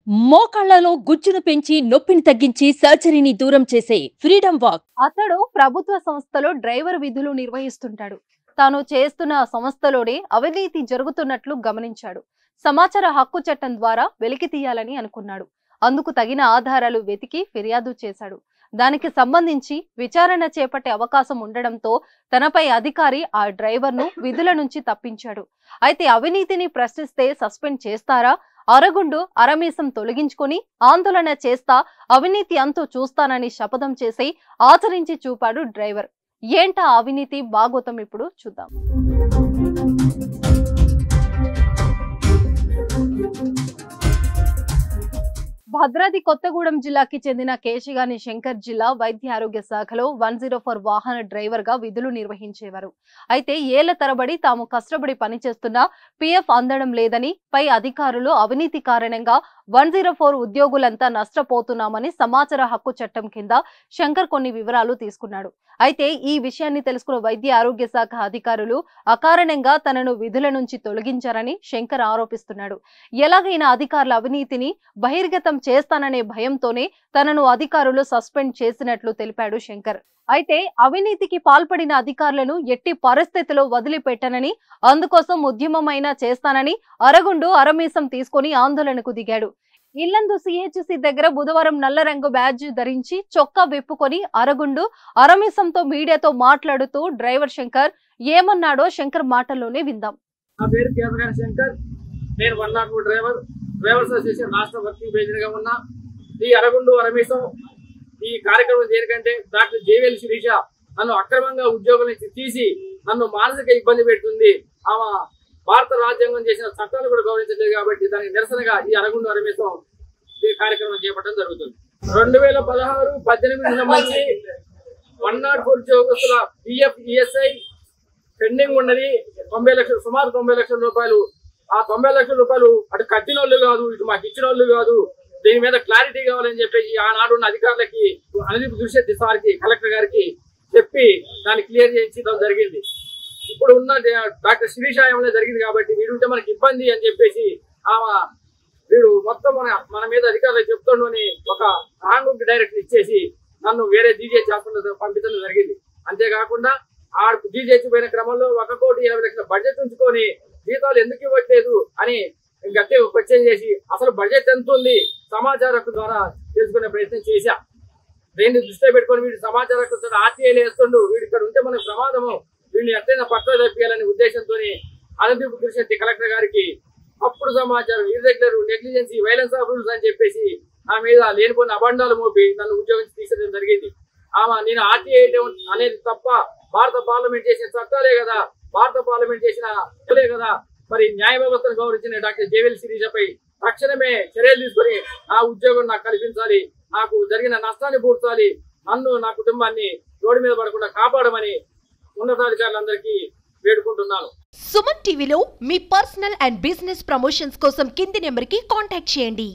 మోకాళ్లలో గుజ్జును పెంచి నొప్పిని తగ్గించి సర్జరీని దూరం చేసే ఫ్రీడమ్ వాక్. అతడు ప్రభుత్వ సంస్థలో డ్రైవర్ విధులు నిర్వహిస్తుంటాడు. తాను చేస్తున్న సంస్థలోనే అవినీతి జరుగుతున్నట్లు గమనించాడు. సమాచార హక్కు చట్టం ద్వారా వెలికి తీయాలని అనుకున్నాడు. అందుకు తగిన ఆధారాలు వెతికి ఫిర్యాదు చేశాడు. దానికి సంబంధించి విచారణ చేపట్టే అవకాశం ఉండడంతో తనపై అధికారి ఆ డ్రైవర్ను విధుల నుంచి తప్పించాడు. అయితే అవినీతిని ప్రశ్నిస్తే సస్పెండ్ చేస్తారా, అరగుండు అరమీసం తొలగించుకొని ఆందోళన చేస్తా, అవినీతి అంతు చూస్తానని శపథం చేసి ఆచరించి చూపాడు డ్రైవర్. ఏంటా అవినీతి భాగోతం ఇప్పుడు చూద్దాం. భద్రాద్రి కొత్తగూడెం జిల్లాకి చెందిన కేశిగాని శంకర్ జిల్లా వైద్య ఆరోగ్య శాఖలో 104 వాహన డ్రైవర్ గా విధులు నిర్వహించేవారు. అయితే ఏళ్ల తరబడి తాము కష్టపడి పనిచేస్తున్నా పిఎఫ్ అందడం లేదని, పై అధికారులు అవినీతి కారణంగా 104 ఉద్యోగులంతా నష్టపోతున్నామని సమాచార హక్కు చట్టం కింద శంకర్ కొన్ని వివరాలు తీసుకున్నాడు. అయితే ఈ విషయాన్ని తెలుసుకున్న వైద్య ఆరోగ్య శాఖ అధికారులు అకారణంగా తనను విధుల నుంచి తొలగించారని శంకర్ ఆరోపిస్తున్నాడు. ఎలాగైనా అధికారుల అవినీతిని బహిర్గతం చేస్తాననే భయంతోనే తనను అధికారులు సస్పెండ్ చేసినట్లు తెలిపాడు శంకర్. అయితే అవినీతికి పాల్పడిన అధికారులను ఎట్టి పరిస్థితిలో వదిలిపెట్టనని, అందుకోసం ఉద్యమమైనా చేస్తానని అరగుండు అరమీసం తీసుకుని ఆందోళనకు దిగాడు. ఇల్లందు సిహెచ్సి దగ్గర బుధవారం నల్ల రంగు బ్యాడ్జ్ ధరించి చొక్కా విప్పుకొని అరగుండు అరమీసంతో మీడియాతో మాట్లాడుతూ డ్రైవర్ శంకర్ ఏమన్నాడో శంకర్ మాటల్లోనే విందాం. నా పేరు కేశగాని శంకర్. నేను 104 డ్రైవర్స్ అసోసియేషన్ రాష్ట్ర వర్కింగ్ ప్రెసిడెంట్ గా ఉన్నా. ఈ అరగుండు అరమీసం ఈ కార్యక్రమం దేనికంటే డాక్టర్ జేవేల్ శిరీష నన్ను అక్రమంగా ఉద్యోగం నుంచి తీసి నన్ను మానసిక ఇబ్బంది పెడుతుంది. ఆమె భారత రాజ్యాంగం చేసిన చట్టాలు కూడా గౌరవించలేదు కాబట్టి దానికి నిరసనగా ఈ అరగుండు అరమీసం ఈ కార్యక్రమం చేపట్టడం జరుగుతుంది. 2016-18 సంబంధించి 104 ఉద్యోగస్తుల పిఎఫ్ ఈఎస్ఐ పెండింగ్ ఉన్నది 90 లక్షలు, సుమారు 90 లక్షల రూపాయలు. ఆ 90 లక్షల రూపాయలు అటు కట్టిన వాళ్ళు కాదు, ఇటు మాకు ఇచ్చిన వాళ్ళు కాదు. దీని మీద క్లారిటీ కావాలని చెప్పేసి ఆనాడు ఉన్న అధికారులకి అనుదీప్ దుర్శెట్టి సార్కి, కలెక్టర్ గారికి చెప్పి దాన్ని క్లియర్ చేయించడం జరిగింది. ఇప్పుడు ఉన్న డాక్టర్ శిరీష ఏమైనా జరిగింది కాబట్టి వీడుంటే మనకి ఇబ్బంది అని చెప్పేసి వీడు మొత్తం మన మీద అధికారులకు చెప్తుండని ఒక రాంగ్ డైరెక్షన్ ఇచ్చేసి నన్ను వేరే జీజీహెచ్ హాస్పిటల్ పంపించడం జరిగింది. అంతేకాకుండా ఆ జీజీహెచ్ పోయిన క్రమంలో 1,80,00,000 బడ్జెట్ ఉంచుకొని జీతాలు ఎందుకు ఇవ్వట్లేదు అని గట్టి క్వశ్చన్ చేసి అసలు బడ్జెట్ ఎంత ఉంది సమాచార హక్కు ద్వారా తెలుసుకునే ప్రయత్నం చేశా. దీన్ని దృష్టిలో పెట్టుకొని వీడు సమాచార హక్కు ఆర్టీఐలు వేస్తుండు, వీడు ఇక్కడ ఉంటే మనకు ప్రమాదము, వీడిని ఎట్లయినా పక్కన తప్పియాలనే ఉద్దేశంతో అనుదీప్ దుర్శెట్టి కలెక్టర్ గారికి అప్పుడు సమాచారం, irregular, negligence, violence of rules అని చెప్పేసి నా మీద లేనిపోయిన అబండాలు మోపి నన్ను ఉద్యోగం తీసేయడం జరిగింది. నేను ఆర్టీఐ అనేది తప్ప భారత పార్లమెంట్ చేసిన చట్టాలే కదా, భారత పార్లమెంట్ చేసిన కదా, మరి న్యాయ వ్యవస్థను గౌరవించిన డాక్టర్ జేవేల్ శిరీషపై తక్షణమే చర్యలు తీసుకొని ఆ ఉద్యోగం నాకు కల్పించాలి, నాకు జరిగిన నష్టాన్ని పూడ్చాలి, నన్ను నా కుటుంబాన్ని రోడ్డు మీద పడకుండా కాపాడమని ఉన్నతాధికారులందరికీ వేడుకుంటున్నాను. సుమన్ టీవీలో మీ పర్సనల్ అండ్ బిజినెస్ ప్రమోషన్స్ కోసం కింది నెంబర్కి కాంటాక్ట్ చేయండి.